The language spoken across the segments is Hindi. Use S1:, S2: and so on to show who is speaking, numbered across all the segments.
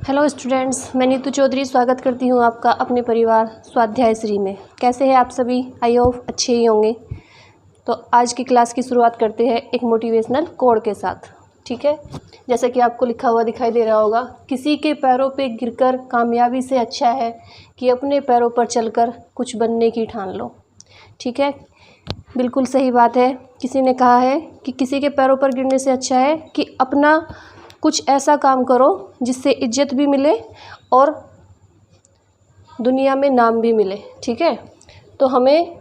S1: हेलो स्टूडेंट्स, मैं नीतू चौधरी स्वागत करती हूँ आपका अपने परिवार स्वाध्याय श्री में। कैसे हैं आप सभी? आई होप अच्छे ही होंगे। तो आज की क्लास की शुरुआत करते हैं एक मोटिवेशनल कोड के साथ। ठीक है, जैसा कि आपको लिखा हुआ दिखाई दे रहा होगा, किसी के पैरों पे गिरकर कामयाबी से अच्छा है कि अपने पैरों पर चलकर कुछ बनने की ठान लो। ठीक है, बिल्कुल सही बात है। किसी ने कहा है कि किसी के पैरों पर गिरने से अच्छा है कि अपना कुछ ऐसा काम करो जिससे इज्जत भी मिले और दुनिया में नाम भी मिले। ठीक है, तो हमें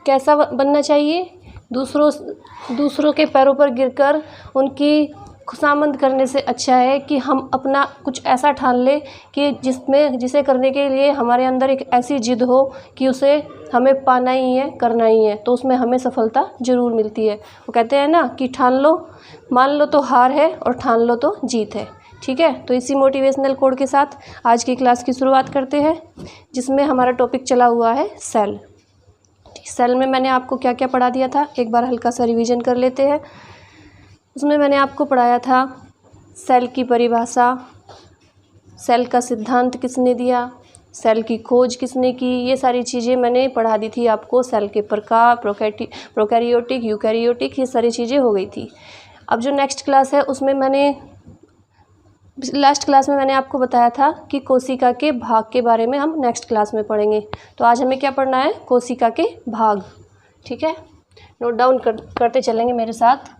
S1: कैसा बनना चाहिए? दूसरों के पैरों पर गिरकर उनकी खुशामद करने से अच्छा है कि हम अपना कुछ ऐसा ठान लें कि जिसे करने के लिए हमारे अंदर एक ऐसी जिद हो कि उसे हमें पाना ही है, करना ही है, तो उसमें हमें सफलता ज़रूर मिलती है। वो कहते हैं ना कि ठान लो, मान लो तो हार है और ठान लो तो जीत है। ठीक है, तो इसी मोटिवेशनल कोड के साथ आज की क्लास की शुरुआत करते हैं, जिसमें हमारा टॉपिक चला हुआ है सेल। सेल में मैंने आपको क्या क्या पढ़ा दिया था, एक बार हल्का सा रिवीजन कर लेते हैं। उसमें मैंने आपको पढ़ाया था सेल की परिभाषा, सेल का सिद्धांत किसने दिया, सेल की खोज किसने की, ये सारी चीज़ें मैंने पढ़ा दी थी आपको। सेल के प्रकार, प्रोकैरियोटिक, यूकैरियोटिक, ये सारी चीज़ें हो गई थी। अब जो नेक्स्ट क्लास है उसमें लास्ट क्लास में मैंने आपको बताया था कि कोशिका के भाग के बारे में हम नेक्स्ट क्लास में पढ़ेंगे। तो आज हमें क्या पढ़ना है? कोशिका के भाग। ठीक है, नोट डाउन करते चलेंगे मेरे साथ।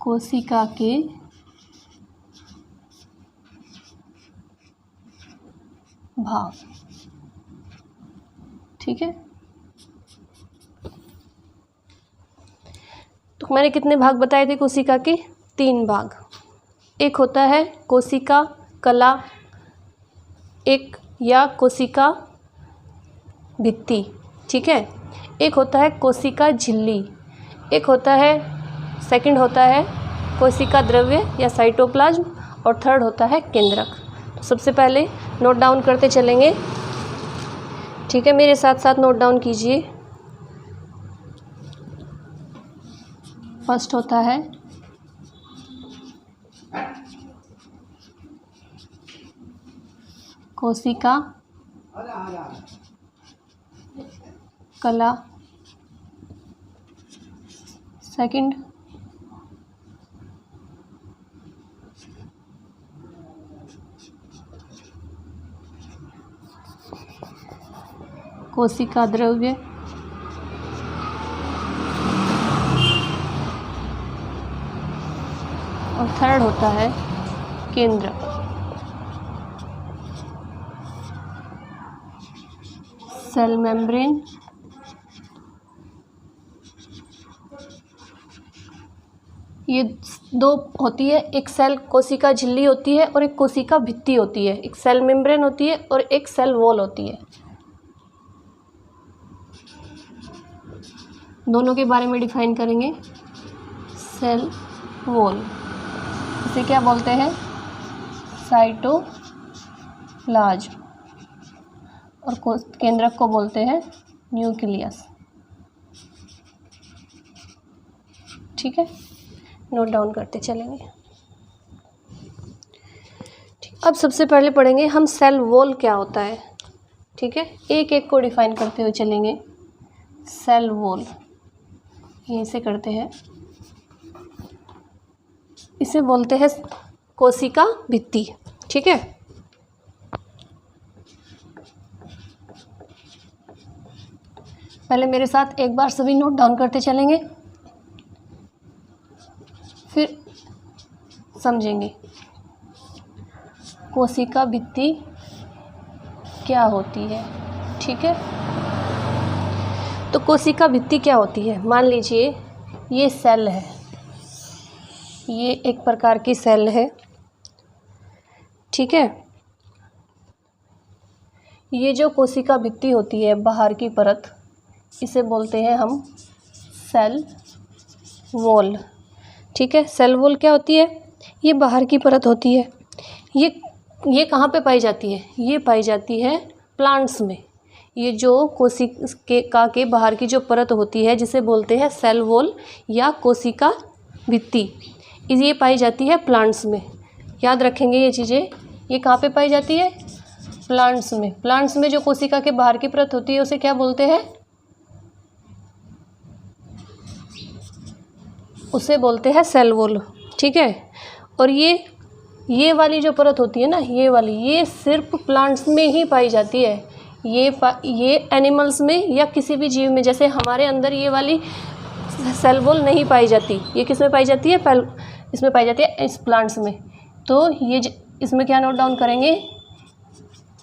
S1: कोशिका के भाग। ठीक है, तो मैंने कितने भाग बताए थे कोशिका के? 3 भाग। एक होता है कोशिका कला, एक या कोशिका भित्ति। ठीक है, एक होता है कोशिका झिल्ली, एक होता है सेकंड होता है कोशिका द्रव्य या साइटोप्लाज्म, और थर्ड होता है केंद्रक। तो सबसे पहले नोट डाउन करते चलेंगे। ठीक है, मेरे साथ साथ नोट डाउन कीजिए। फर्स्ट होता है कोशिका कला, सेकंड कोशिका द्रव्य, और थर्ड होता है केंद्रक। सेल मेम्ब्रेन, ये दो होती है, एक सेल कोशिका झिल्ली होती है और एक कोशिका भित्ति होती है। एक सेल मेम्ब्रेन होती है और एक सेल वॉल होती है। दोनों के बारे में डिफाइन करेंगे। सेल वॉल, इसे क्या बोलते हैं? साइटोप्लाज्म, और केंद्रक को बोलते हैं न्यूक्लियस। ठीक है, नोट डाउन करते चलेंगे। अब सबसे पहले पढ़ेंगे हम सेल वॉल क्या होता है। ठीक है, एक एक को डिफाइन करते हुए चलेंगे। सेल वॉल यहीं से करते हैं, इसे बोलते हैं कोशिका भित्ति। ठीक है, पहले मेरे साथ एक बार सभी नोट डाउन करते चलेंगे, फिर समझेंगे कोशिका भित्ति क्या होती है। ठीक है, तो कोशिका भित्ति क्या होती है? मान लीजिए ये सेल है, ये एक प्रकार की सेल है। ठीक है, ये जो कोशिका भित्ति होती है, बाहर की परत, इसे बोलते हैं हम सेल वॉल। ठीक है, सेल वॉल क्या होती है? ये बाहर की परत होती है। ये कहाँ पे पाई जाती है? ये पाई जाती है प्लांट्स में। ये जो कोशिका के बाहर की जो परत होती है जिसे बोलते हैं सेल वॉल या कोशिका भित्ति, ये पाई जाती है प्लांट्स में। याद रखेंगे ये चीज़ें। ये कहाँ पे पाई जाती है? प्लांट्स में। प्लांट्स में जो कोशिका के बाहर की परत होती है उसे क्या बोलते हैं? उसे बोलते हैं सेल वॉल। ठीक है। और ये वाली जो परत होती है ना, ये वाली, ये सिर्फ प्लांट्स में ही पाई जाती है। ये एनिमल्स में या किसी भी जीव में, जैसे हमारे अंदर ये वाली सेल वॉल नहीं पाई जाती। ये किस में पाई जाती है? इसमें पाई जाती है इस प्लांट्स में। तो ये इसमें क्या नोट डाउन करेंगे?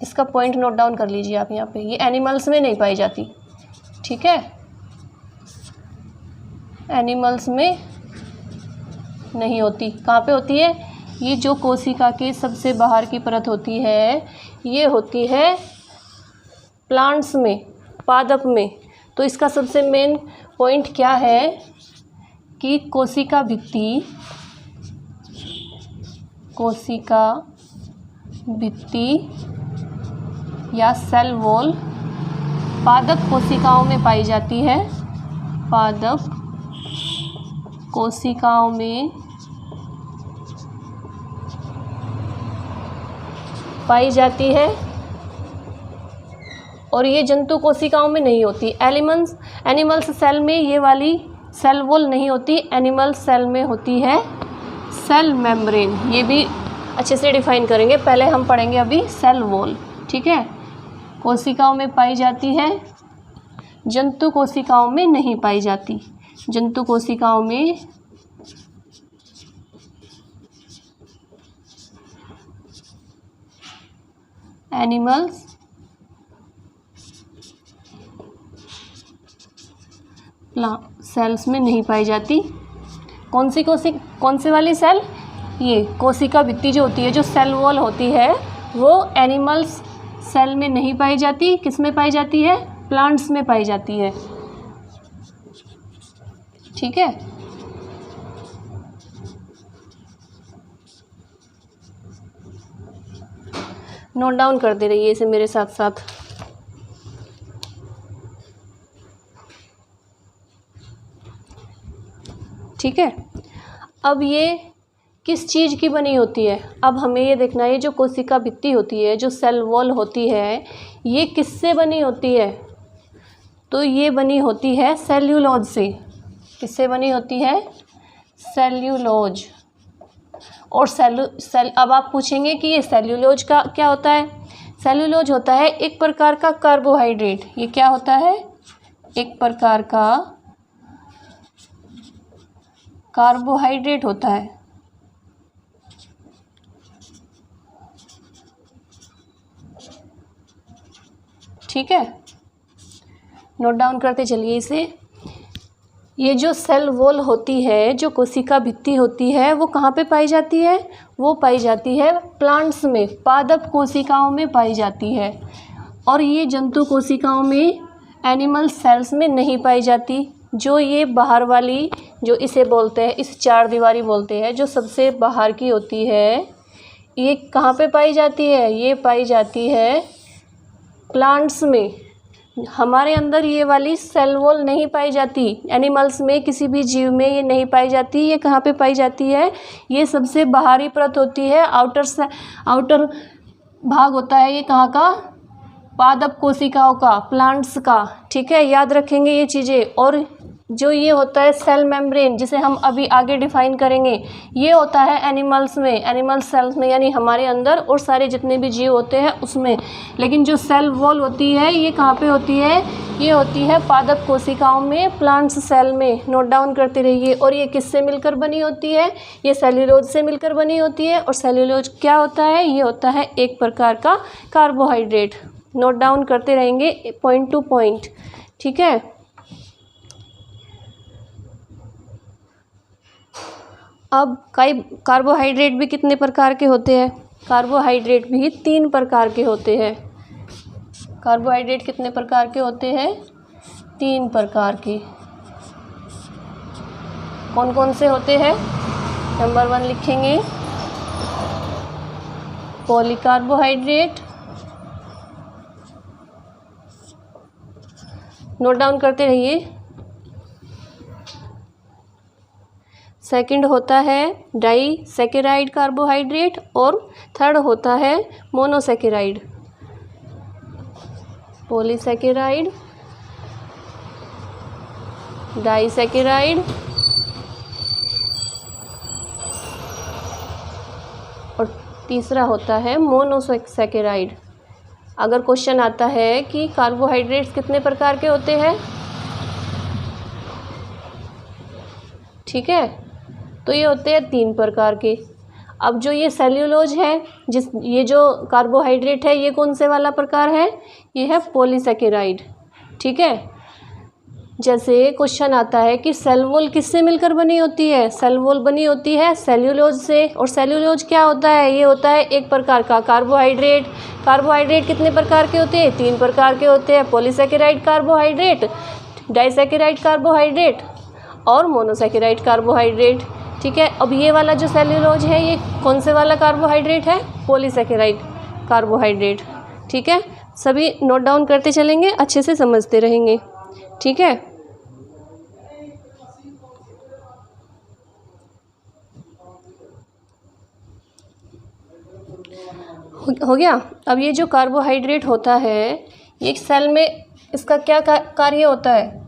S1: इसका पॉइंट नोट डाउन कर लीजिए आप यहाँ पे। ये एनिमल्स में नहीं पाई जाती। ठीक है, एनिमल्स में नहीं होती। कहाँ पे होती है? ये जो कोशिका के सबसे बाहर की परत होती है, ये होती है प्लांट्स में, पादप में। तो इसका सबसे मेन पॉइंट क्या है कि कोशिका भित्ति या सेल वॉल पादप कोशिकाओं में पाई जाती है। पादप कोशिकाओं में पाई जाती है और ये जंतु कोशिकाओं में नहीं होती। एनिमल्स सेल में ये वाली सेल वॉल नहीं होती। एनिमल सेल में होती है सेल मेम्ब्रेन। ये भी अच्छे से डिफाइन करेंगे, पहले हम पढ़ेंगे अभी सेल वॉल। ठीक है, कोशिकाओं में पाई जाती है, जंतु कोशिकाओं में नहीं पाई जाती। जंतु कोशिकाओं में एनिमल्स सेल्स में नहीं पाई जाती। कौन सी वाली सेल? ये कोशिका भित्ति जो होती है, जो सेल वॉल होती है, वो एनिमल्स सेल में नहीं पाई जाती। किस में पाई जाती है? प्लांट्स में पाई जाती है। ठीक है, नोट डाउन करते रहिए इसे मेरे साथ साथ। ठीक है, अब ये किस चीज़ की बनी होती है? अब हमें ये देखना है, जो कोशिका भित्ति होती है, जो सेल वॉल होती है, ये किससे बनी होती है? तो ये बनी होती है सेल्यूलोज से। किससे बनी होती है? सेल्यूलोज। और अब आप पूछेंगे कि ये सेल्यूलोज का क्या होता है? सेल्यूलोज होता है एक प्रकार का कार्बोहाइड्रेट। ये क्या होता है? एक प्रकार का कार्बोहाइड्रेट होता है। ठीक है, नोट डाउन करते चलिए इसे। ये जो सेल वॉल होती है, जो कोशिका भित्ति होती है, वो कहाँ पे पाई जाती है? वो पाई जाती है प्लांट्स में, पादप कोशिकाओं में पाई जाती है। और ये जंतु कोशिकाओं में, एनिमल सेल्स में नहीं पाई जाती। जो ये बाहर वाली, जो इसे बोलते हैं, इस चार दीवारी बोलते हैं, जो सबसे बाहर की होती है, ये कहाँ पे पाई जाती है? ये पाई जाती है प्लांट्स में। हमारे अंदर ये वाली सेल वॉल नहीं पाई जाती। एनिमल्स में, किसी भी जीव में ये नहीं पाई जाती। ये कहाँ पे पाई जाती है? ये सबसे बाहरी परत होती है, आउटर भाग होता है ये कहाँ का? पादप कोशिकाओं का, प्लांट्स का। ठीक है, याद रखेंगे ये चीज़ें। और जो ये होता है सेल मेम्ब्रेन, जिसे हम अभी आगे डिफाइन करेंगे, ये होता है एनिमल्स में, एनिमल सेल्स में, यानी हमारे अंदर और सारे जितने भी जीव होते हैं उसमें। लेकिन जो सेल वॉल होती है, ये कहाँ पे होती है? ये होती है पादप कोशिकाओं में, प्लांट्स सेल में। नोट डाउन करते रहिए। और ये किससे मिलकर बनी होती है? ये सेल्यूलोज से मिलकर बनी होती है। और सेल्यूलोज क्या होता है? ये होता है एक प्रकार का कार्बोहाइड्रेट। नोट डाउन करते रहेंगे पॉइंट टू पॉइंट। ठीक है, अब कार्बोहाइड्रेट भी कितने प्रकार के होते हैं? कार्बोहाइड्रेट भी 3 प्रकार के होते हैं। कार्बोहाइड्रेट कितने प्रकार के होते हैं? 3 प्रकार के। कौन कौन से होते हैं? नंबर 1 लिखेंगे पॉलीकार्बोहाइड्रेट, नोट डाउन करते रहिए। सेकंड होता है डाइसैकेराइड कार्बोहाइड्रेट और थर्ड होता है मोनोसैकेराइड। पॉलीसैकेराइड, डाइसैकेराइड और तीसरा होता है मोनोसैकेराइड। अगर क्वेश्चन आता है कि कार्बोहाइड्रेट्स कितने प्रकार के होते हैं, ठीक है, तो ये होते हैं 3 प्रकार के। अब जो ये सेल्यूलोज है, ये जो कार्बोहाइड्रेट है, ये कौन से वाला प्रकार है, ये है पॉलीसैकेराइड, ठीक है। जैसे क्वेश्चन आता है कि सेल वॉल किससे मिलकर बनी होती है, सेल वॉल बनी होती है सेल्यूलोज से। और सेल्यूलोज क्या होता है, ये होता है एक प्रकार का कार्बोहाइड्रेट। कार्बोहाइड्रेट कितने प्रकार के होते हैं, 3 प्रकार के होते हैं, पॉलीसैकेराइड कार्बोहाइड्रेट, डाइसैकेराइड कार्बोहाइड्रेट और मोनोसैकेराइड कार्बोहाइड्रेट, ठीक है। अब ये वाला जो सेल्यूलोज है, ये कौन से वाला कार्बोहाइड्रेट है, पॉलीसैकेराइड कार्बोहाइड्रेट, ठीक है। सभी नोट डाउन करते चलेंगे, अच्छे से समझते रहेंगे, ठीक है। हो गया। अब ये जो कार्बोहाइड्रेट होता है, ये सेल में इसका क्या कार्य होता है,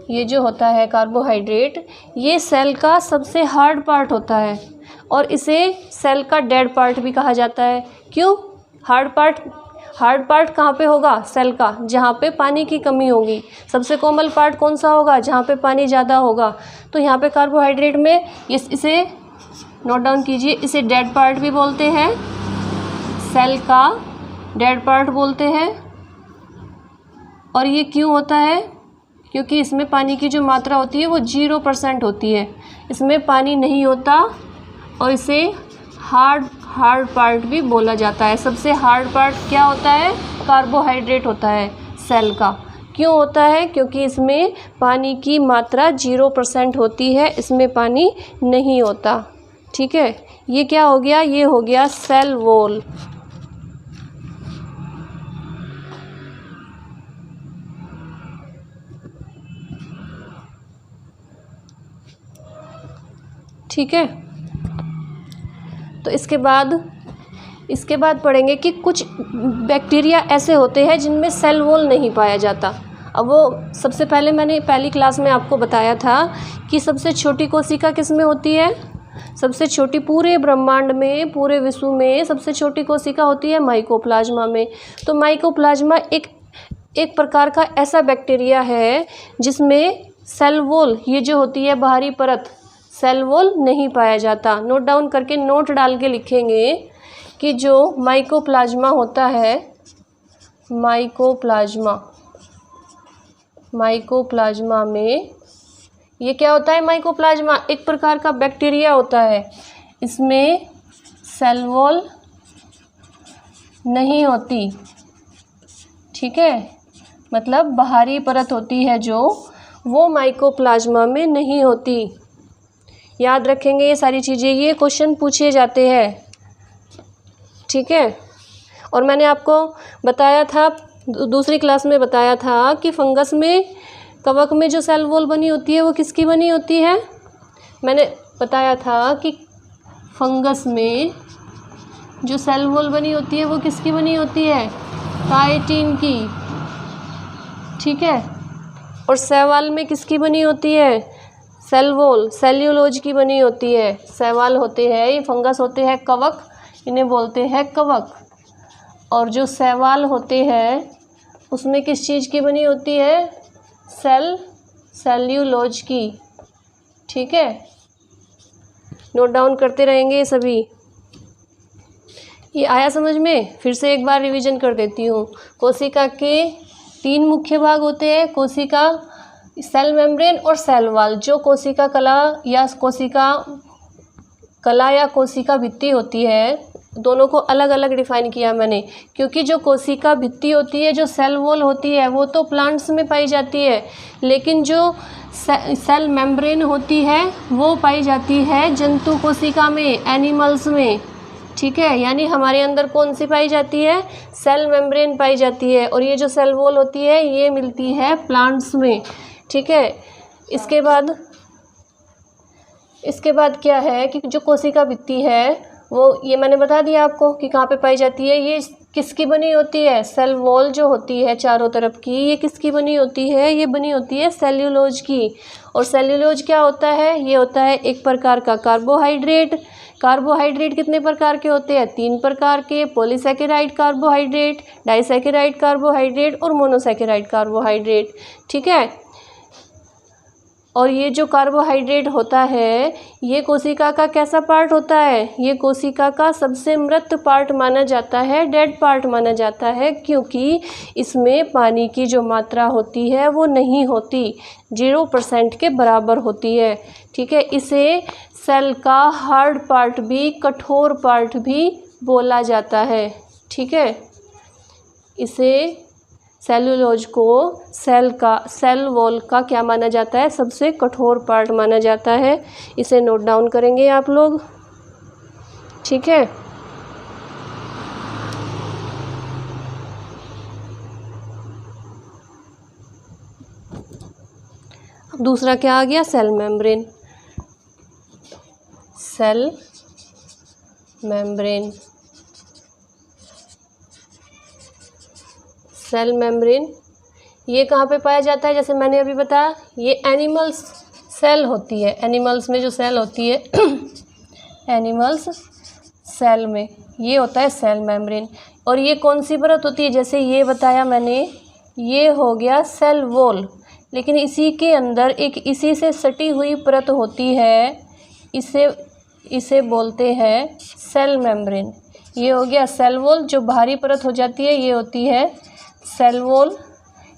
S1: ये जो होता है कार्बोहाइड्रेट, ये सेल का सबसे हार्ड पार्ट होता है और इसे सेल का डेड पार्ट भी कहा जाता है। क्यों हार्ड पार्ट कहाँ पे होगा, सेल का, जहाँ पे पानी की कमी होगी। सबसे कोमल पार्ट कौन सा होगा, जहाँ पे पानी ज़्यादा होगा। तो यहाँ पे कार्बोहाइड्रेट में इसे नोट डाउन कीजिए, इसे डेड पार्ट भी बोलते हैं, सेल का डेड पार्ट बोलते हैं। और ये क्यों होता है, क्योंकि इसमें पानी की जो मात्रा होती है वो 0% होती है, इसमें पानी नहीं होता और इसे हार्ड पार्ट भी बोला जाता है। सबसे हार्ड पार्ट क्या होता है, कार्बोहाइड्रेट होता है सेल का। क्यों होता है, क्योंकि इसमें पानी की मात्रा 0% होती है, इसमें पानी नहीं होता, ठीक है। ये क्या हो गया, ये हो गया सेल वॉल। ठीक है। तो इसके बाद पढ़ेंगे कि कुछ बैक्टीरिया ऐसे होते हैं जिनमें सेल वॉल नहीं पाया जाता। अब वो सबसे पहले मैंने पहली क्लास में आपको बताया था कि सबसे छोटी कोशिका किस में होती है, सबसे छोटी पूरे ब्रह्मांड में, पूरे विश्व में सबसे छोटी कोशिका होती है माइकोप्लाज्मा में। तो माइकोप्लाज्मा एक प्रकार का ऐसा बैक्टीरिया है जिसमें सेल वॉल, ये जो होती है बाहरी परत, सेल वॉल नहीं पाया जाता। नोट डाउन करके नोट डाल के लिखेंगे कि जो माइकोप्लाज्मा होता है, माइकोप्लाज्मा में ये क्या होता है, माइकोप्लाज्मा एक प्रकार का बैक्टीरिया होता है, इसमें सेल वॉल नहीं होती, ठीक है। मतलब बाहरी परत होती है जो, वो माइकोप्लाज्मा में नहीं होती। याद रखेंगे ये सारी चीज़ें, ये क्वेश्चन पूछे जाते हैं, ठीक है। और मैंने आपको बताया था, दूसरी क्लास में बताया था कि फंगस में, कवक में जो सेल वॉल बनी होती है वो किसकी बनी होती है। मैंने बताया था कि फंगस में जो सेल वॉल बनी होती है वो किसकी बनी होती है, काइटिन की, ठीक है। और शैवाल में किसकी बनी होती है, सेल वॉल सेल्यूलोज की बनी होती है। शैवाल होते हैं, ये फंगस होते हैं कवक, इन्हें बोलते हैं कवक। और जो शैवाल होते हैं उसमें किस चीज़ की बनी होती है, सेल्यूलोज की, ठीक है। नोट डाउन करते रहेंगे ये सभी। ये आया समझ में, फिर से एक बार रिवीजन कर देती हूँ। कोशिका के 3 मुख्य भाग होते हैं, कोशिका, सेल मेम्ब्रेन और सेल वॉल। जो कोशिका कला या कोशिका भित्ति होती है, दोनों को अलग अलग डिफाइन किया मैंने, क्योंकि जो कोशिका भित्ति होती है, जो सेल वॉल होती है, वो तो प्लांट्स में पाई जाती है, लेकिन जो सेल मेम्ब्रेन होती है वो पाई जाती है जंतु कोशिका में, एनिमल्स में, ठीक है, यानी हमारे अंदर कौन सी पाई जाती है, सेल मेम्ब्रेन पाई जाती है। और ये जो सेल वॉल होती है ये मिलती है प्लांट्स में। ठीक है, इसके बाद क्या है कि जो कोशिका भित्ति है वो ये मैंने बता दिया आपको कि कहाँ पे पाई जाती है। ये किसकी बनी होती है, सेल वॉल जो होती है चारों तरफ की, ये किसकी बनी होती है, ये बनी होती है सेल्यूलोज की। और सेल्यूलोज क्या होता है, ये होता है एक प्रकार का कार्बोहाइड्रेट। कार्बोहाइड्रेट कितने प्रकार के होते हैं, 3 प्रकार के, पॉलीसैकेराइड कार्बोहाइड्रेट, डाइसैकेराइड कार्बोहाइड्रेट और मोनोसैकेराइड कार्बोहाइड्रेट। ठीक है, और ये जो कार्बोहाइड्रेट होता है ये कोशिका का कैसा पार्ट होता है, ये कोशिका का सबसे मृत पार्ट माना जाता है, डेड पार्ट माना जाता है, क्योंकि इसमें पानी की जो मात्रा होती है वो नहीं होती, 0% के बराबर होती है। ठीक है, इसे सेल का हार्ड पार्ट भी, कठोर पार्ट भी बोला जाता है। ठीक है, इसे सेल्यूलोज को सेल वॉल का क्या माना जाता है, सबसे कठोर पार्ट माना जाता है। इसे नोट डाउन करेंगे आप लोग। ठीक है, अब दूसरा क्या आ गया, cell membrane. Cell membrane, cell membrane ये कहाँ पे पाया जाता है, जैसे मैंने अभी बताया ये एनिमल्स सेल होती है, एनिमल्स में जो सेल होती है एनिमल्स सेल में ये होता है सेल मेम्ब्रेन। और ये कौन सी परत होती है, जैसे ये बताया मैंने, ये हो गया सेल वॉल, लेकिन इसी के अंदर एक इसी से सटी हुई परत होती है, इसे बोलते हैं सेल मेम्ब्रेन। ये हो गया सेल वॉल, जो बाहरी परत हो जाती है ये होती है सेल वॉल,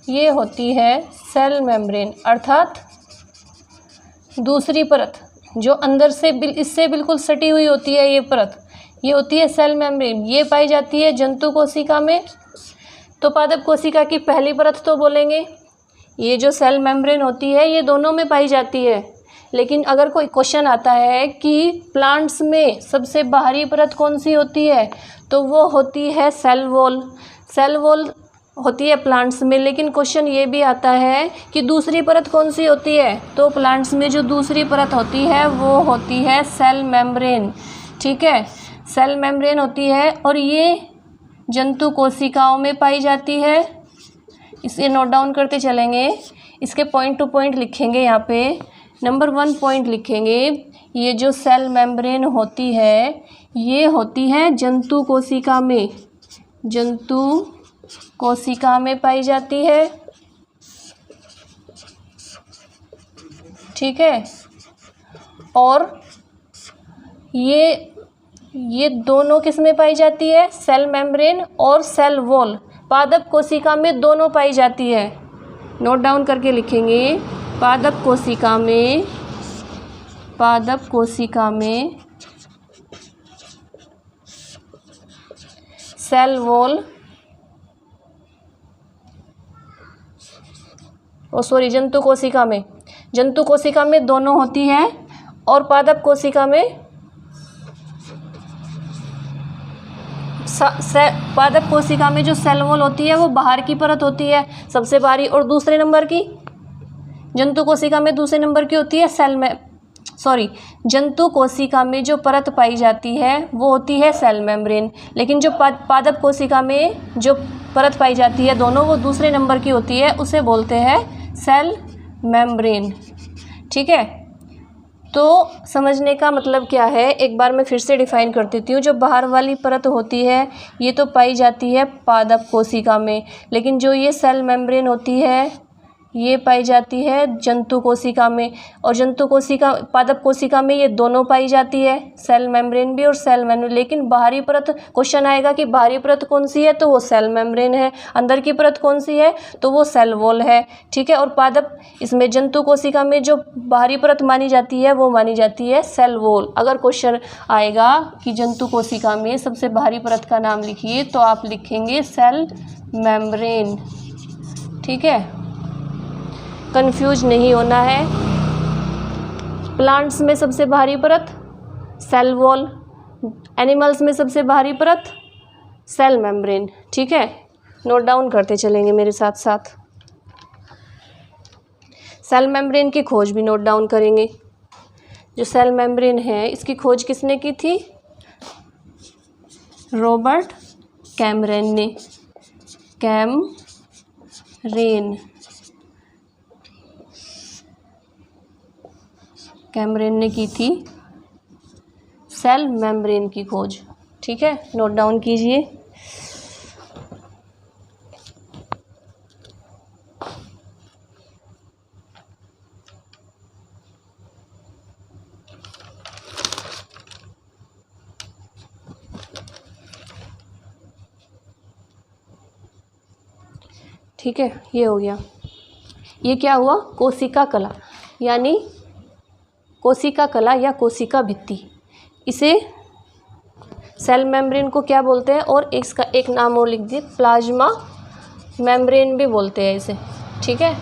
S1: ये होती है सेल मेम्ब्रेन, अर्थात दूसरी परत जो अंदर से इससे बिल्कुल सटी हुई होती है ये परत, ये होती है सेल मेम्ब्रेन। ये पाई जाती है जंतु कोशिका में। तो पादप कोशिका की पहली परत तो बोलेंगे, ये जो सेल मेम्ब्रेन होती है ये दोनों में पाई जाती है। लेकिन अगर कोई क्वेश्चन आता है कि प्लांट्स में सबसे बाहरी परत कौन सी होती है, तो वो होती है सेल वॉल। सेल वॉल होती है प्लांट्स में, लेकिन क्वेश्चन ये भी आता है कि दूसरी परत कौन सी होती है, तो प्लांट्स में जो दूसरी परत होती है वो होती है सेल मेम्ब्रेन। ठीक है, सेल मेम्ब्रेन होती है और ये जंतु कोशिकाओं में पाई जाती है। इसे नोट डाउन करते चलेंगे, इसके पॉइंट टू पॉइंट लिखेंगे। यहाँ पे नंबर 1 पॉइंट लिखेंगे, ये जो सेल मेम्ब्रेन होती है ये होती है जंतु कोशिका में, जंतु कोशिका में पाई जाती है। ठीक है, और ये दोनों किस में पाई जाती है, सेल मेम्ब्रेन और सेल वॉल, पादप कोशिका में दोनों पाई जाती है। नोट डाउन करके लिखेंगे, पादप कोशिका में सेल वॉल जंतु कोशिका में दोनों होती है, और पादप कोशिका में पादप कोशिका में जो सेल वॉल होती है वो बाहर की परत होती है सबसे बाहरी, और दूसरे नंबर की जंतु कोशिका में दूसरे नंबर की होती है जंतु कोशिका में जो परत पाई जाती है वो होती है सेल मेम्ब्रेन, लेकिन जो पादप कोशिका में जो परत पाई जाती है दोनों वो दूसरे नंबर की होती है, उसे बोलते हैं सेल मेम्ब्रेन। ठीक है, तो समझने का मतलब क्या है, एक बार मैं फिर से डिफाइन कर देती हूँ। जो बाहर वाली परत होती है ये तो पाई जाती है पादप कोशिका में, लेकिन जो ये सेल मेम्ब्रेन होती है ये पाई जाती है जंतु कोशिका में, और पादप कोशिका में ये दोनों पाई जाती है, सेल मेम्ब्रेन भी और सेल मेम्ब्रेन। लेकिन बाहरी परत, क्वेश्चन आएगा कि बाहरी परत कौन सी है, तो वो सेल मेम्ब्रेन है, अंदर की परत कौन सी है, तो वो सेल वॉल है। ठीक है, और इसमें जंतु कोशिका में जो बाहरी परत मानी जाती है वो मानी जाती है सेल वॉल। अगर क्वेश्चन आएगा कि जंतु कोशिका में सबसे बाहरी परत का नाम लिखिए, तो आप लिखेंगे सेल मेम्ब्रेन। ठीक है, कंफ्यूज नहीं होना है। प्लांट्स में सबसे बाहरी परत सेल वॉल, एनिमल्स में सबसे बाहरी परत सेल मेम्ब्रेन, ठीक है। नोट डाउन करते चलेंगे मेरे साथ साथ। सेल मेम्ब्रेन की खोज भी नोट डाउन करेंगे। जो सेल मेम्ब्रेन है इसकी खोज किसने की थी? रॉबर्ट कैमरेन ने। कैमरेन ने की थी सेल मेम्ब्रेन की खोज, ठीक है। नोट डाउन कीजिए। ठीक है, ये हो गया। ये क्या हुआ? कोशिका कला, यानी कोशिका कला या कोशिका भित्ति, इसे सेल मेम्ब्रेन को क्या बोलते हैं? और इसका एक नाम और लिख दिए, प्लाज्मा मेम्ब्रेन भी बोलते हैं इसे, ठीक है।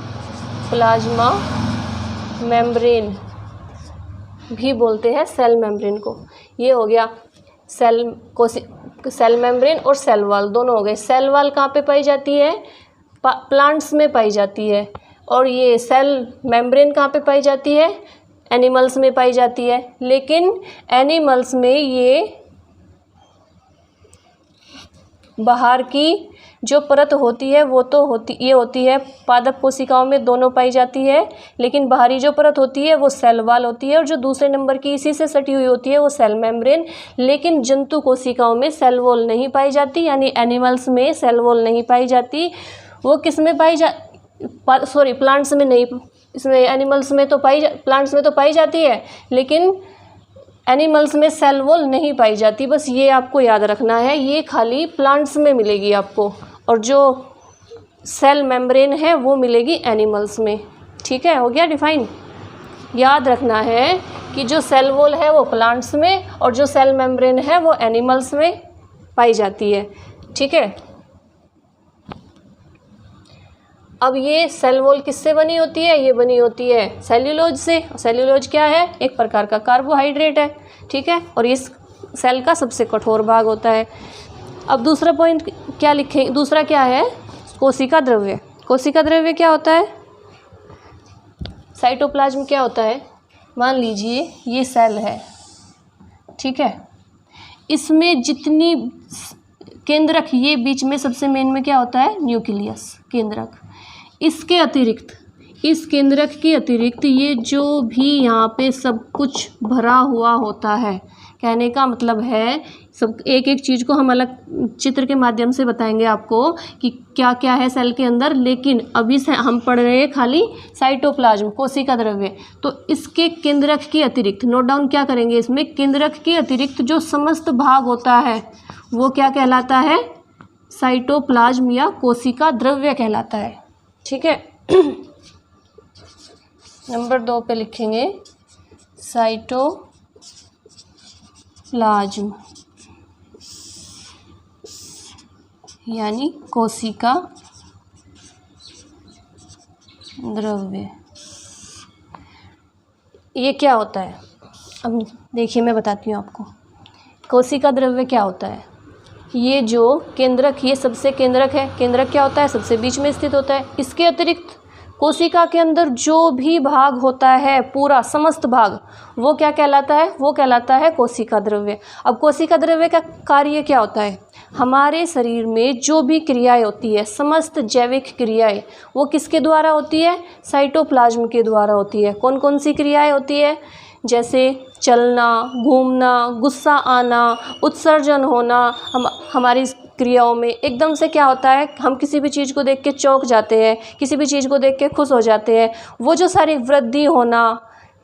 S1: प्लाज्मा मेम्ब्रेन भी बोलते हैं सेल मेम्ब्रेन को। ये हो गया सेल मेम्ब्रेन और सेल वॉल दोनों हो गए। सेल वॉल कहाँ पे पाई जाती है? प्लांट्स में पाई जाती है। और ये सेल मेम्ब्रेन कहाँ पे पाई जाती है? एनिमल्स में पाई जाती है। लेकिन एनिमल्स में ये बाहर की जो परत होती है वो तो होती है पादप कोशिकाओं में दोनों पाई जाती है, लेकिन बाहरी जो परत होती है वो सेल वॉल होती है, और जो दूसरे नंबर की इसी से सटी हुई होती है वो सेल मेम्ब्रेन। लेकिन जंतु कोशिकाओं में सेल वॉल नहीं पाई जाती, यानी एनिमल्स में सेल वॉल नहीं पाई जाती। वो किस में प्लांट्स में नहीं, इसमें एनिमल्स में तो प्लांट्स में तो पाई जाती है, लेकिन एनिमल्स में सेल वॉल नहीं पाई जाती। बस ये आपको याद रखना है, ये खाली प्लांट्स में मिलेगी आपको, और जो सेल मेम्ब्रेन है वो मिलेगी एनिमल्स में, ठीक है। हो गया डिफाइन। याद रखना है कि जो सेल वॉल है वो प्लांट्स में और जो सेल मेम्ब्रेन है वो एनिमल्स में पाई जाती है, ठीक है। अब ये सेल वॉल किससे बनी होती है? ये बनी होती है सेल्यूलोज से। सेल्यूलोज क्या है? एक प्रकार का कार्बोहाइड्रेट है, ठीक है। और इस सेल का सबसे कठोर भाग होता है। अब दूसरा पॉइंट क्या लिखें? दूसरा क्या है? कोशिका द्रव्य। कोशिका द्रव्य क्या होता है? साइटोप्लाज्म क्या होता है? मान लीजिए ये सेल है, ठीक है। इसमें जितनी केंद्रक, ये बीच में सबसे मेन में क्या होता है? न्यूक्लियस, केंद्रक। इसके अतिरिक्त, इस केंद्रक के अतिरिक्त ये जो भी यहाँ पे सब कुछ भरा हुआ होता है, कहने का मतलब है सब एक एक चीज़ को हम अलग चित्र के माध्यम से बताएंगे आपको कि क्या क्या है सेल के अंदर। लेकिन अभी से हम पढ़ रहे हैं खाली साइटोप्लाज्म, कोशिका द्रव्य। तो इसके केंद्रक के अतिरिक्त नोट डाउन क्या करेंगे? इसमें केंद्रक के अतिरिक्त जो समस्त भाग होता है वो क्या कहलाता है? साइटोप्लाज्म या कोशिका द्रव्य कहलाता है, ठीक है। नंबर 2 पे लिखेंगे साइटोप्लाज्म यानी कोशिका द्रव्य। ये क्या होता है? अब देखिए मैं बताती हूँ आपको। कोशिका द्रव्य क्या होता है? ये जो केंद्रक, ये सबसे केंद्रक है। केंद्रक क्या होता है? सबसे बीच में स्थित होता है। इसके अतिरिक्त कोशिका के अंदर जो भी भाग होता है, पूरा समस्त भाग, वो क्या कहलाता है? वो कहलाता है कोशिका द्रव्य। अब कोशिका द्रव्य का कार्य क्या होता है? हमारे शरीर में जो भी क्रियाएं होती है, समस्त जैविक क्रियाएं, वो किसके द्वारा होती है? साइटोप्लाज्म के द्वारा होती है। कौन कौन सी क्रियाएं होती है? जैसे चलना, घूमना, गुस्सा आना, उत्सर्जन होना। हमारी क्रियाओं में एकदम से क्या होता है? हम किसी भी चीज़ को देख के चौंक जाते हैं, किसी भी चीज़ को देख के खुश हो जाते हैं। वो जो सारी वृद्धि होना,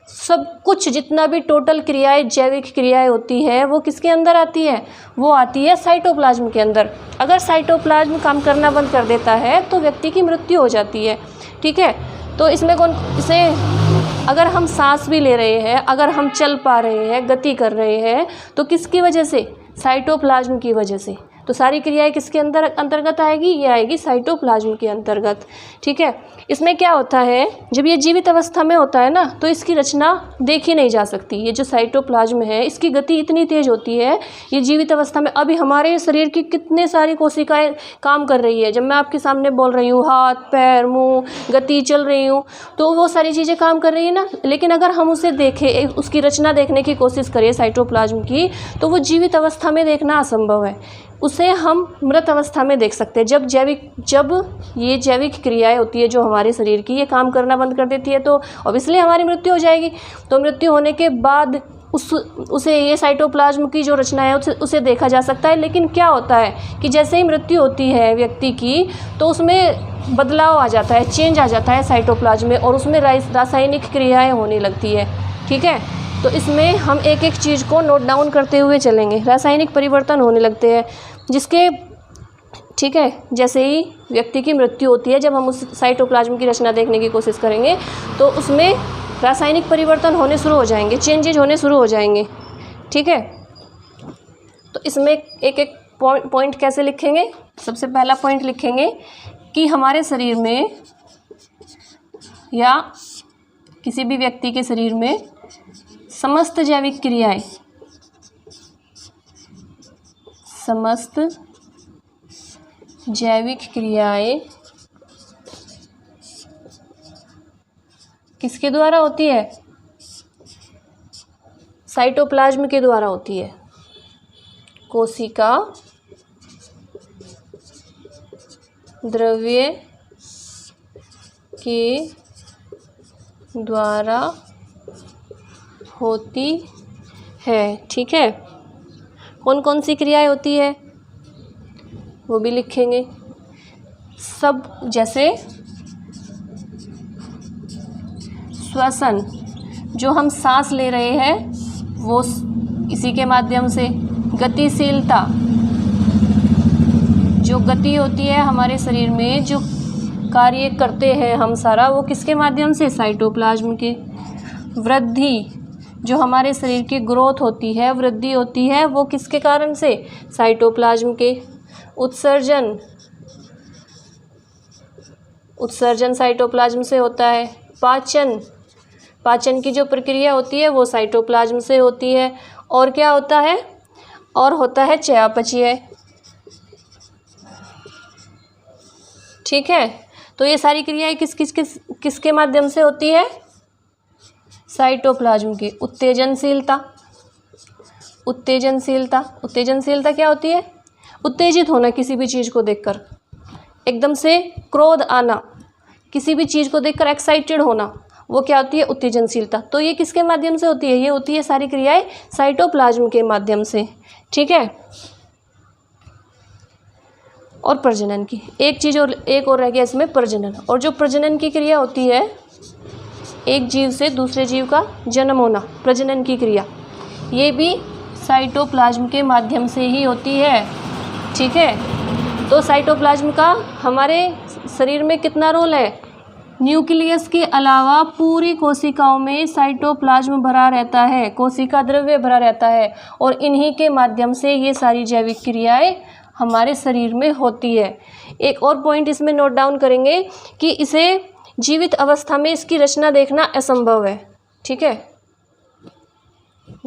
S1: सब कुछ जितना भी टोटल क्रियाएं, जैविक क्रियाएं होती है, वो किसके अंदर आती है? वो आती है साइटोप्लाज्म के अंदर। अगर साइटोप्लाज्म काम करना बंद कर देता है तो व्यक्ति की मृत्यु हो जाती है, ठीक है। तो इसमें इसे अगर हम सांस भी ले रहे हैं, अगर हम चल पा रहे हैं, गति कर रहे हैं, तो किसकी वजह से? साइटोप्लाज्म की वजह से। तो सारी क्रियाएं किसके अंतर्गत आएगी, ये आएगी साइटोप्लाज्म के अंतर्गत। ठीक है, इसमें क्या होता है, जब ये जीवित अवस्था में होता है ना तो इसकी रचना देखी नहीं जा सकती। ये जो साइटोप्लाज्म है इसकी गति इतनी तेज होती है, ये जीवित अवस्था में अभी हमारे शरीर की कितने सारी कोशिकाएं काम कर रही है। जब मैं आपके सामने बोल रही हूँ, हाथ पैर मुंह गति चल रही हूँ, तो वो सारी चीज़ें काम कर रही है ना। लेकिन अगर हम उसे देखें, उसकी रचना देखने की कोशिश करें साइटोप्लाज्म की, तो वो जीवित अवस्था में देखना असंभव है। उसे हम मृत अवस्था में देख सकते हैं। जब ये जैविक क्रियाएं होती है जो हमारे शरीर की, ये काम करना बंद कर देती है तो ऑब्वियसली हमारी मृत्यु हो जाएगी। तो मृत्यु होने के बाद उसे ये साइटोप्लाज्म की जो रचना है उसे देखा जा सकता है। लेकिन क्या होता है कि जैसे ही मृत्यु होती है व्यक्ति की, तो उसमें बदलाव आ जाता है, चेंज आ जाता है साइटोप्लाज्म में, और उसमें रासायनिक क्रियाएँ होने लगती है। ठीक है, तो इसमें हम एक एक चीज़ को नोट डाउन करते हुए चलेंगे। रासायनिक परिवर्तन होने लगते हैं जिसके, ठीक है, जैसे ही व्यक्ति की मृत्यु होती है, जब हम उस साइटोप्लाज्म की रचना देखने की कोशिश करेंगे तो उसमें रासायनिक परिवर्तन होने शुरू हो जाएंगे, चेंजेज होने शुरू हो जाएंगे। ठीक है, तो इसमें एक एक पॉइंट कैसे लिखेंगे। सबसे पहला पॉइंट लिखेंगे कि हमारे शरीर में या किसी भी व्यक्ति के शरीर में समस्त जैविक क्रियाएं, समस्त जैविक क्रियाएं किसके द्वारा होती है, साइटोप्लाज्म के द्वारा होती है। कोशिका द्रव्य के द्वारा होती है। ठीक है, कौन कौन सी क्रियाएं होती है वो भी लिखेंगे सब। जैसे श्वसन, जो हम सांस ले रहे हैं वो इसी के माध्यम से। गतिशीलता, जो गति होती है हमारे शरीर में, जो कार्य करते हैं हम सारा, वो किसके माध्यम से, साइटोप्लाज्म के। वृद्धि, जो हमारे शरीर की ग्रोथ होती है, वृद्धि होती है, वो किसके कारण से, साइटोप्लाज्म के। उत्सर्जन, उत्सर्जन साइटोप्लाज्म से होता है। पाचन, पाचन की जो प्रक्रिया होती है वो साइटोप्लाज्म से होती है। और क्या होता है, और होता है चयापचय। ठीक है, तो ये सारी क्रियाएं किसके माध्यम से होती है, साइटोप्लाज्म की। उत्तेजनशीलता, उत्तेजनशीलता, उत्तेजनशीलता क्या होती है, उत्तेजित होना किसी भी चीज़ को देखकर, एकदम से क्रोध आना, किसी भी चीज़ को देखकर एक्साइटेड होना, वो क्या होती है, उत्तेजनशीलता। तो ये किसके माध्यम से होती है, ये होती है सारी क्रियाएं साइटोप्लाज्म के माध्यम से। ठीक है, और प्रजनन की एक चीज़ और, एक और रह गया इसमें, प्रजनन। और जो प्रजनन की क्रिया होती है, एक जीव से दूसरे जीव का जन्म होना, प्रजनन की क्रिया, ये भी साइटोप्लाज्म के माध्यम से ही होती है। ठीक है, तो साइटोप्लाज्म का हमारे शरीर में कितना रोल है, न्यूक्लियस के अलावा पूरी कोशिकाओं में साइटोप्लाज्म भरा रहता है, कोशिका द्रव्य भरा रहता है, और इन्हीं के माध्यम से ये सारी जैविक क्रियाएं हमारे शरीर में होती है। एक और पॉइंट इसमें नोट डाउन करेंगे कि इसे जीवित अवस्था में इसकी रचना देखना असंभव है। ठीक है,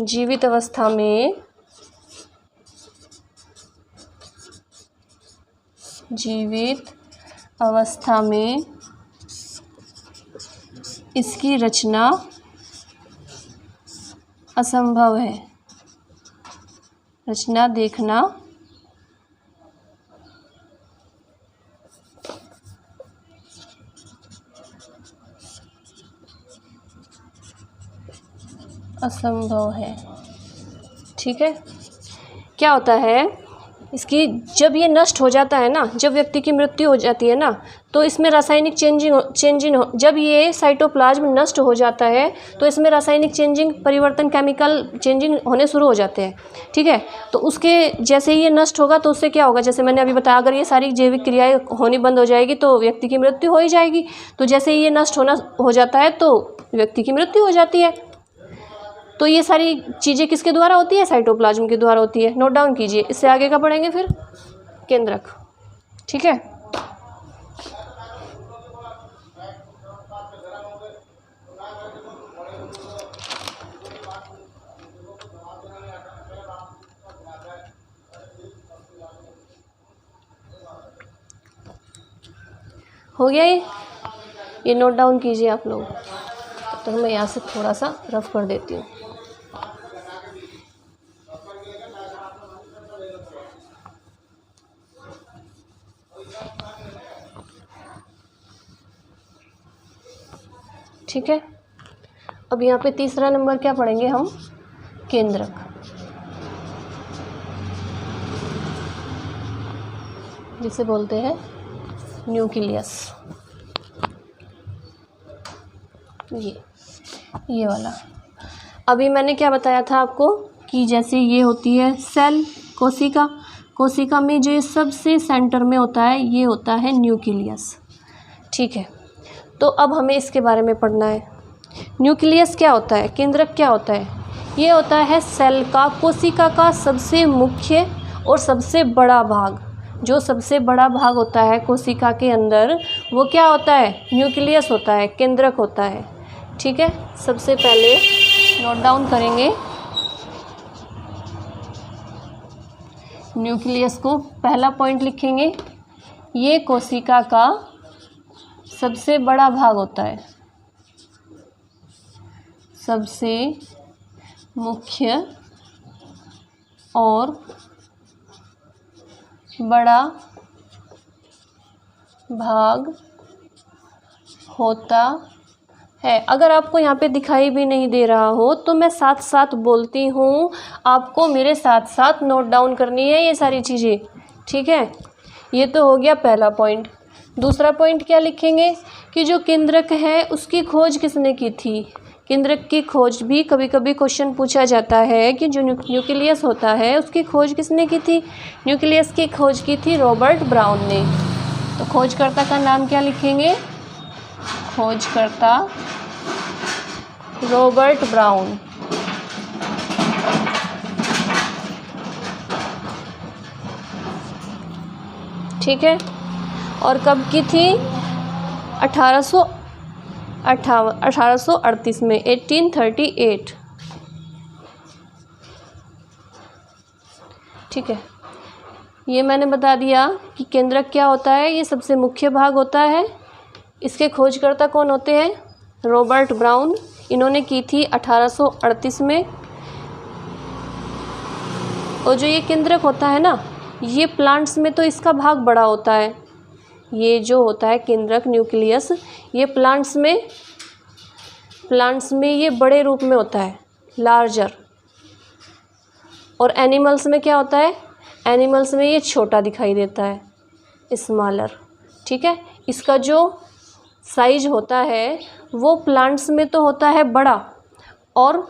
S1: जीवित अवस्था में, जीवित अवस्था में इसकी रचना असंभव है, रचना देखना असंभव है। ठीक है, क्या होता है इसकी, जब ये नष्ट हो जाता है ना, जब व्यक्ति की मृत्यु हो जाती है ना, तो इसमें रासायनिक चेंजिंग जब ये साइटोप्लाज्म नष्ट हो जाता है तो इसमें रासायनिक चेंजिंग, परिवर्तन, केमिकल चेंजिंग होने शुरू हो जाते हैं। ठीक है, तो उसके जैसे ही ये नष्ट होगा तो उससे क्या होगा, जैसे मैंने अभी बताया, अगर ये सारी जैविक क्रियाएं होनी बंद हो जाएगी तो व्यक्ति की मृत्यु हो ही जाएगी। तो जैसे ही ये नष्ट होना हो जाता है तो व्यक्ति की मृत्यु हो जाती है। तो ये सारी चीज़ें किसके द्वारा होती है, साइटोप्लाज्म के द्वारा होती है। नोट डाउन कीजिए, इससे आगे का पढ़ेंगे फिर। केंद्रक। ठीक है, हो गया ये नोट डाउन कीजिए आप लोग। तो मैं यहाँ से थोड़ा सा रफ कर देती हूँ। ठीक है, अब यहाँ पे तीसरा नंबर क्या पढ़ेंगे हम, केंद्रक। जिसे बोलते हैं न्यूक्लियस। ये वाला अभी मैंने क्या बताया था आपको कि जैसे ये होती है सेल, कोशिका, कोशिका में जो सबसे सेंटर में होता है ये होता है न्यूक्लियस। ठीक है, तो अब हमें इसके बारे में पढ़ना है। न्यूक्लियस क्या होता है, केंद्रक क्या होता है? ये होता है सेल का, कोशिका का सबसे मुख्य और सबसे बड़ा भाग। जो सबसे बड़ा भाग होता है कोशिका के अंदर वो क्या होता है, न्यूक्लियस होता है, केंद्रक होता है। ठीक है, सबसे पहले नोट डाउन करेंगे न्यूक्लियस को। पहला पॉइंट लिखेंगे, ये कोशिका का सबसे बड़ा भाग होता है, सबसे मुख्य और बड़ा भाग होता है। अगर आपको यहाँ पे दिखाई भी नहीं दे रहा हो तो मैं साथ साथ बोलती हूँ, आपको मेरे साथ साथ नोट डाउन करनी है ये सारी चीज़ें। ठीक है, ये तो हो गया पहला पॉइंट। दूसरा पॉइंट क्या लिखेंगे कि जो केंद्रक है उसकी खोज किसने की थी। केंद्रक की खोज भी कभी कभी क्वेश्चन पूछा जाता है कि जो न्यूक्लियस होता है उसकी खोज किसने की थी। न्यूक्लियस की खोज की थी रॉबर्ट ब्राउन ने। तो खोजकर्ता का नाम क्या लिखेंगे, खोजकर्ता रॉबर्ट ब्राउन। ठीक है, और कब की थी, 1838 में, 1838। ठीक है, ये मैंने बता दिया कि केंद्रक क्या होता है, ये सबसे मुख्य भाग होता है। इसके खोजकर्ता कौन होते हैं, रॉबर्ट ब्राउन। इन्होंने की थी 1838 में। और जो ये केंद्रक होता है ना, ये प्लांट्स में तो इसका भाग बड़ा होता है। ये जो होता है केंद्रक, न्यूक्लियस, ये प्लांट्स में ये बड़े रूप में होता है, लार्जर। और एनिमल्स में क्या होता है, एनिमल्स में ये छोटा दिखाई देता है, स्मॉलर। ठीक है, इसका जो साइज होता है वो प्लांट्स में तो होता है बड़ा, और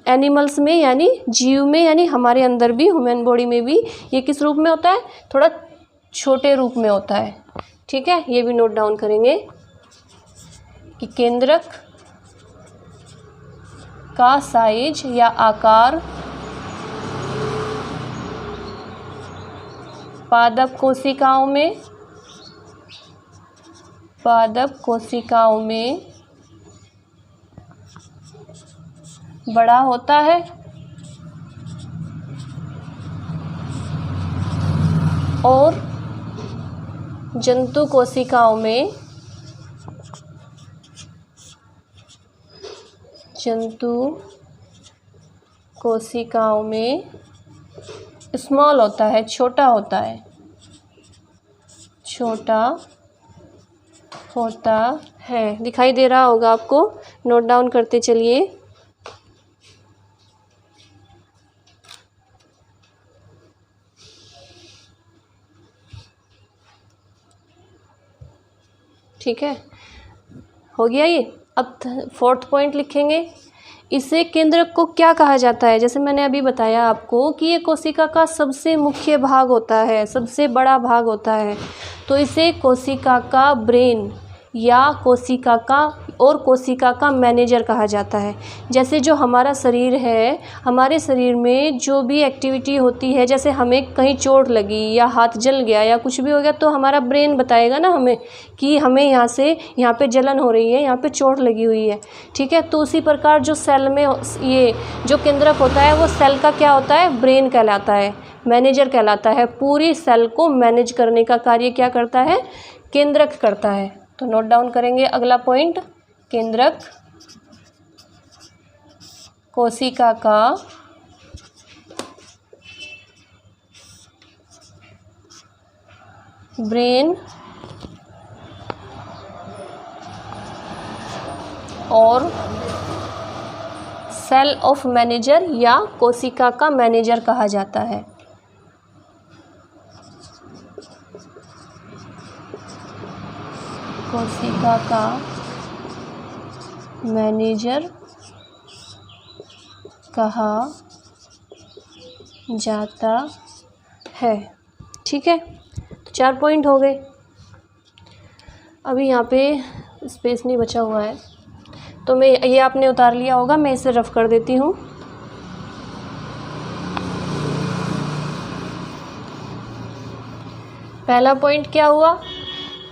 S1: एनिमल्स में यानी जीव में, यानी हमारे अंदर भी, ह्यूमन बॉडी में भी ये किस रूप में होता है, थोड़ा छोटे रूप में होता है। ठीक है, ये भी नोट डाउन करेंगे कि केंद्रक का साइज या आकार पादप कोशिकाओं में बड़ा होता है, और जंतु कोशिकाओं में स्मॉल होता है, छोटा होता है। दिखाई दे रहा होगा आपको, नोट डाउन करते चलिए। ठीक है, हो गया ये। अब फोर्थ पॉइंट लिखेंगे, इसे केंद्रक को क्या कहा जाता है। जैसे मैंने अभी बताया आपको कि ये कोशिका का सबसे मुख्य भाग होता है, सबसे बड़ा भाग होता है, तो इसे कोशिका का ब्रेन या कोशिका का और कोशिका का मैनेजर कहा जाता है। जैसे जो हमारा शरीर है, हमारे शरीर में जो भी एक्टिविटी होती है, जैसे हमें कहीं चोट लगी या हाथ जल गया या कुछ भी हो गया, तो हमारा ब्रेन बताएगा ना हमें कि हमें यहाँ पे जलन हो रही है, यहाँ पे चोट लगी हुई है, ठीक है। तो उसी प्रकार जो सेल में ये जो केंद्रक होता है वो सेल का क्या होता है, ब्रेन कहलाता है, मैनेजर कहलाता है। पूरी सेल को मैनेज करने का कार्य क्या करता है, केंद्रक करता है। तो नोट डाउन करेंगे अगला पॉइंट, केंद्रक कोशिका का ब्रेन और सेल ऑफ मैनेजर या कोशिका का मैनेजर कहा जाता है। कोशिका का मैनेजर कहा जाता है, ठीक है। तो 4 पॉइंट हो गए। अभी यहाँ पे स्पेस नहीं बचा हुआ है, तो मैं ये आपने उतार लिया होगा, मैं इसे रफ कर देती हूँ। पहला पॉइंट क्या हुआ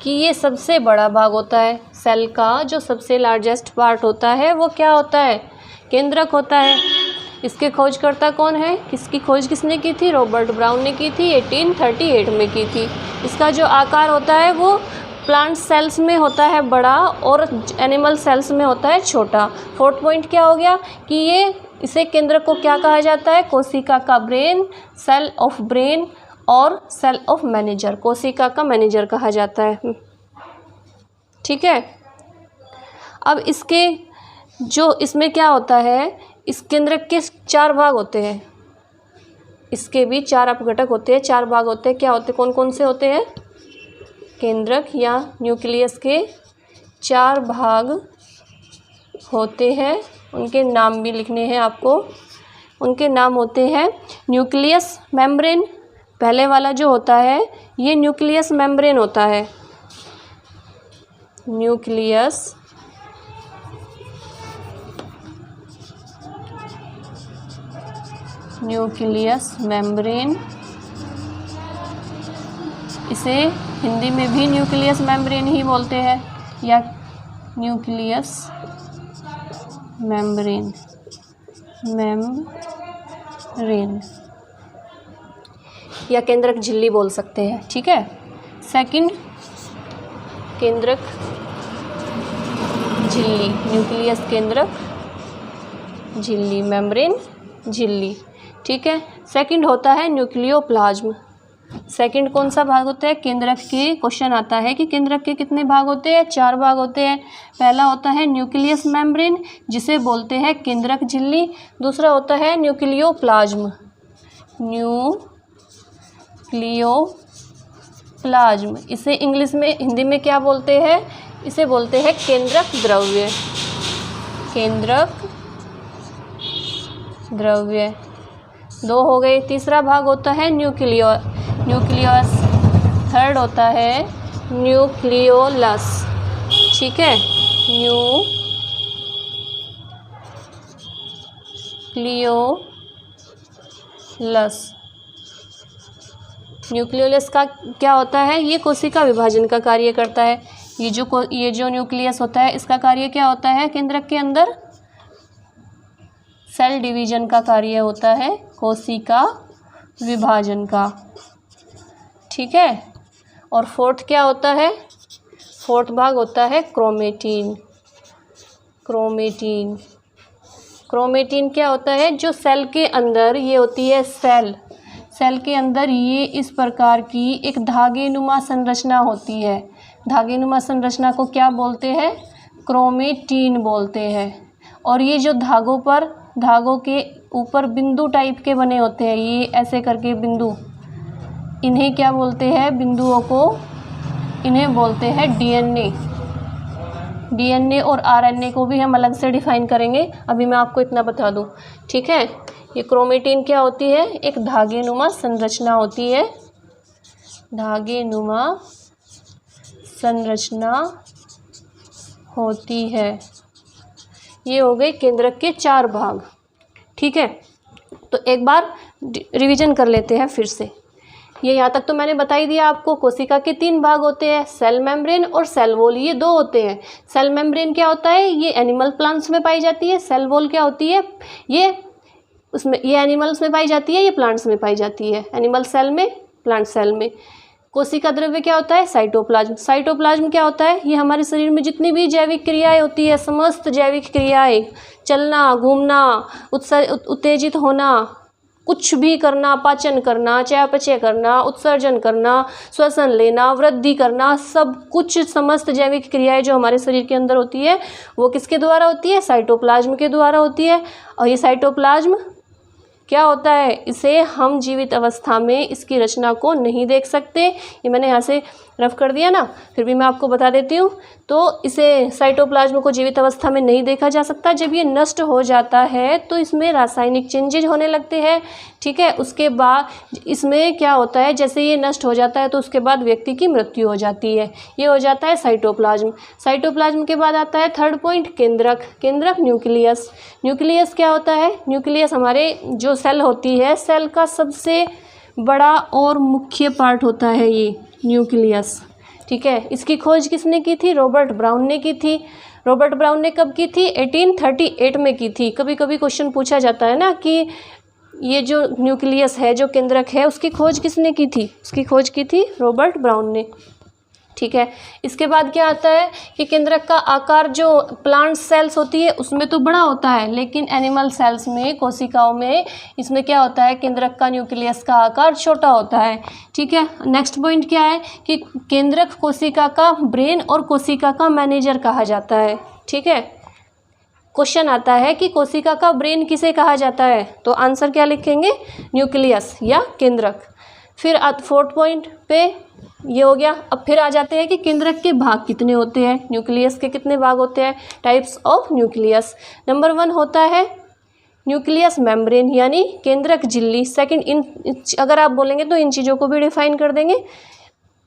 S1: कि ये सबसे बड़ा भाग होता है सेल का, जो सबसे लार्जेस्ट पार्ट होता है वो क्या होता है, केंद्रक होता है। इसके खोजकर्ता कौन है, किसकी खोज किसने की थी, रॉबर्ट ब्राउन ने की थी, 1838 में की थी। इसका जो आकार होता है वो प्लांट सेल्स में होता है बड़ा और एनिमल सेल्स में होता है छोटा। 4th पॉइंट क्या हो गया कि ये इसे केंद्रक को क्या कहा जाता है, कोशिका का ब्रेन, सेल ऑफ ब्रेन और सेल ऑफ मैनेजर, कोशिका का मैनेजर कहा जाता है, ठीक है। अब इसके जो इसमें क्या होता है, इस केंद्रक के 4 भाग होते हैं, इसके भी 4 अपघटक होते हैं, 4 भाग होते हैं। क्या होते, कौन कौन से होते हैं, केंद्रक या न्यूक्लियस के 4 भाग होते हैं। उनके नाम भी लिखने हैं आपको। उनके नाम होते हैं न्यूक्लियस मेम्ब्रेन, पहले वाला जो होता है ये न्यूक्लियस मेम्ब्रेन होता है, न्यूक्लियस मेम्ब्रेन, इसे हिंदी में भी न्यूक्लियस मेम्ब्रेन ही बोलते हैं या न्यूक्लियस मेम्ब्रेन या केंद्रक झिल्ली बोल सकते हैं, ठीक है। सेकंड, केंद्रक झिल्ली, न्यूक्लियस केंद्रक झिल्ली, मेम्ब्रेन झिल्ली, ठीक है। सेकंड होता है न्यूक्लियोप्लाज्म। सेकंड कौन सा भाग होता है, केंद्रक के क्वेश्चन आता है कि केंद्रक के कितने भाग होते हैं, 4 भाग होते हैं। पहला होता है न्यूक्लियस मेम्ब्रेन, जिसे बोलते हैं केंद्रक झिल्ली। दूसरा होता है न्यूक्लियोप्लाज्म, न्यूक्लियोप्लाज्म, इसे इंग्लिश में, हिंदी में क्या बोलते हैं, इसे बोलते हैं केंद्रक द्रव्य, केंद्रक द्रव्य। 2 हो गए। तीसरा भाग होता है न्यूक्लियस। थर्ड होता है न्यूक्लियोलस, ठीक है, न्यूक्लियोलस का क्या होता है, ये कोशिका विभाजन का कार्य करता है। ये जो न्यूक्लियस होता है इसका कार्य क्या होता है, केंद्रक के अंदर सेल डिवीजन का कार्य होता है, कोशिका विभाजन का, ठीक है। और 4th क्या होता है, 4th भाग होता है क्रोमेटिन। क्रोमेटिन क्या होता है, जो सेल के अंदर ये होती है सेल के अंदर ये इस प्रकार की एक धागेनुमा संरचना होती है। धागेनुमा संरचना को क्या बोलते हैं, क्रोमेटिन बोलते हैं। और ये जो धागों के ऊपर बिंदु टाइप के बने होते हैं, ये ऐसे करके बिंदु, इन्हें क्या बोलते हैं, बिंदुओं को इन्हें बोलते हैं डीएनए और आरएनए को भी हम अलग से डिफाइन करेंगे, अभी मैं आपको इतना बता दूं, ठीक है। ये क्रोमेटिन क्या होती है, एक धागेनुमा संरचना होती है, धागेनुमा संरचना होती है। ये हो गए केंद्रक के 4 भाग। ठीक है, तो एक बार रिवीजन कर लेते हैं फिर से। ये यहाँ तक तो मैंने बता ही दिया आपको। कोशिका के 3 भाग होते हैं, सेल मेम्ब्रेन और सेल वॉल, ये 2 होते हैं। सेल मेम्ब्रेन क्या होता है, ये एनिमल प्लांट्स में पाई जाती है। सेल वॉल क्या होती है, ये एनिमल्स में पाई जाती है, ये प्लांट्स में पाई जाती है। एनिमल सेल में, प्लांट सेल में। कोशिका द्रव्य क्या होता है, साइटोप्लाज्म। साइटोप्लाज्म क्या होता है, ये हमारे शरीर में जितनी भी जैविक क्रियाएं होती है, समस्त जैविक क्रियाएं, चलना, घूमना, उत्तेजित होना, कुछ भी करना, पाचन करना, चयापचय करना, उत्सर्जन करना, श्वसन लेना, वृद्धि करना, सब कुछ समस्त जैविक क्रियाएं जो हमारे शरीर के अंदर होती है वो किसके द्वारा होती है, साइटोप्लाज्म के द्वारा होती है। और ये साइटोप्लाज्म क्या होता है, इसे हम जीवित अवस्था में इसकी रचना को नहीं देख सकते। ये मैंने यहाँ से रफ कर दिया ना, फिर भी मैं आपको बता देती हूँ। तो इसे साइटोप्लाज्म को जीवित अवस्था में नहीं देखा जा सकता। जब ये नष्ट हो जाता है तो इसमें रासायनिक चेंजेज होने लगते हैं। ठीक है, उसके बाद इसमें क्या होता है, जैसे ये नष्ट हो जाता है तो उसके बाद व्यक्ति की मृत्यु हो जाती है। ये हो जाता है साइटोप्लाज्म। साइटोप्लाज्म के बाद आता है थर्ड पॉइंट, केंद्रक। केंद्रक न्यूक्लियस। न्यूक्लियस क्या होता है, न्यूक्लियस हमारे जो सेल होती है, सेल का सबसे बड़ा और मुख्य पार्ट होता है ये न्यूक्लियस। ठीक है, इसकी खोज किसने की थी, रॉबर्ट ब्राउन ने की थी। रॉबर्ट ब्राउन ने कब की थी, 1838 में की थी। कभी कभी क्वेश्चन पूछा जाता है ना कि ये जो न्यूक्लियस है, जो केंद्रक है, उसकी खोज किसने की थी, उसकी खोज की थी रॉबर्ट ब्राउन ने। ठीक है, इसके बाद क्या आता है कि केंद्रक का आकार जो प्लांट सेल्स होती है उसमें तो बड़ा होता है, लेकिन एनिमल सेल्स में, कोशिकाओं में, इसमें क्या होता है, केंद्रक का, न्यूक्लियस का आकार छोटा होता है। ठीक है, नेक्स्ट पॉइंट क्या है कि केंद्रक कोशिका का ब्रेन और कोशिका का मैनेजर कहा जाता है। ठीक है, क्वेश्चन आता है कि कोशिका का ब्रेन किसे कहा जाता है, तो आंसर क्या लिखेंगे, न्यूक्लियस या केंद्रक। फिर फोर्थ पॉइंट पे ये हो गया। अब फिर आ जाते हैं कि केंद्रक के भाग कितने होते हैं, न्यूक्लियस के कितने भाग होते हैं, टाइप्स ऑफ न्यूक्लियस। नंबर 1 होता है न्यूक्लियस मेम्ब्रेन, यानी केंद्रक झिल्ली। सेकंड, अगर आप बोलेंगे तो इन चीज़ों को भी डिफाइन कर देंगे।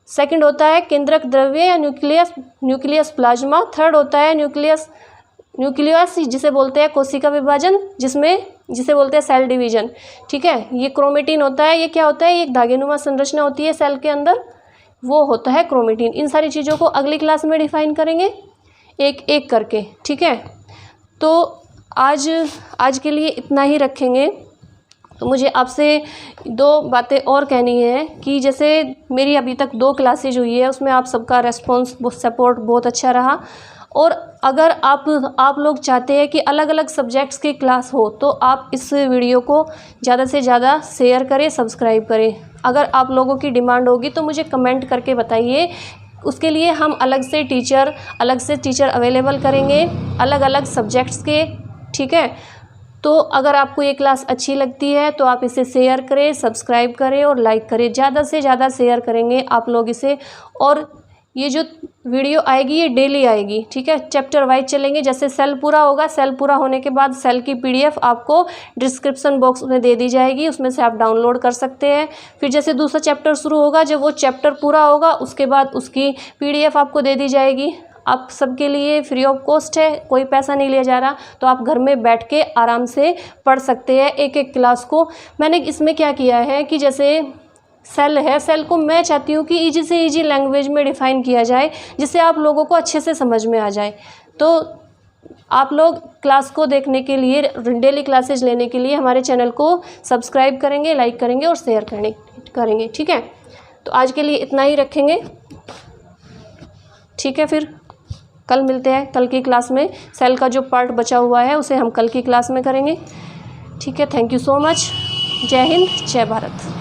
S1: सेकंड होता है केंद्रक द्रव्य या न्यूक्लियस प्लाज्मा। थर्ड होता है न्यूक्लियस जिसे बोलते हैं कोशिका विभाजन, जिसे बोलते हैं सेल डिवीजन। ठीक है, ये क्रोमेटिन होता है। ये क्या होता है, ये एक धागेनुमा संरचना होती है सेल के अंदर, वो होता है क्रोमेटिन। इन सारी चीज़ों को अगली क्लास में डिफाइन करेंगे एक एक करके। ठीक है, तो आज के लिए इतना ही रखेंगे। तो मुझे आपसे 2 बातें और कहनी है कि जैसे मेरी अभी तक 2 क्लासेज हुई है, उसमें आप सबका रेस्पॉन्स, सपोर्ट बहुत अच्छा रहा। और अगर आप लोग चाहते हैं कि अलग अलग सब्जेक्ट्स की क्लास हो तो आप इस वीडियो को ज़्यादा से ज़्यादा शेयर करें, सब्सक्राइब करें। अगर आप लोगों की डिमांड होगी तो मुझे कमेंट करके बताइए, उसके लिए हम अलग से टीचर अवेलेबल करेंगे अलग अलग सब्जेक्ट्स के। ठीक है, तो अगर आपको ये क्लास अच्छी लगती है तो आप इसे शेयर करें, सब्सक्राइब करें और लाइक करें। ज़्यादा से ज़्यादा शेयर करेंगे आप लोग इसे। और ये जो वीडियो आएगी ये डेली आएगी। ठीक है, चैप्टर वाइज चलेंगे। जैसे सेल पूरा होगा, सेल पूरा होने के बाद सेल की PDF आपको डिस्क्रिप्शन बॉक्स में दे दी जाएगी, उसमें से आप डाउनलोड कर सकते हैं। फिर जैसे दूसरा चैप्टर शुरू होगा, जब वो चैप्टर पूरा होगा उसके बाद उसकी PDF आपको दे दी जाएगी। आप सबके लिए फ्री ऑफ कॉस्ट है, कोई पैसा नहीं लिया जा रहा। तो आप घर में बैठ के आराम से पढ़ सकते हैं एक एक क्लास को। मैंने इसमें क्या किया है कि जैसे सेल है, सेल को मैं चाहती हूँ कि ईजी से ईजी लैंग्वेज में डिफ़ाइन किया जाए, जिससे आप लोगों को अच्छे से समझ में आ जाए। तो आप लोग क्लास को देखने के लिए, डेली क्लासेज लेने के लिए हमारे चैनल को सब्सक्राइब करेंगे, लाइक करेंगे और शेयर करेंगे। ठीक है, तो आज के लिए इतना ही रखेंगे। ठीक है, फिर कल मिलते हैं कल की क्लास में। सेल का जो पार्ट बचा हुआ है उसे हम कल की क्लास में करेंगे। ठीक है, थैंक यू सो मच। जय हिंद, जय भारत।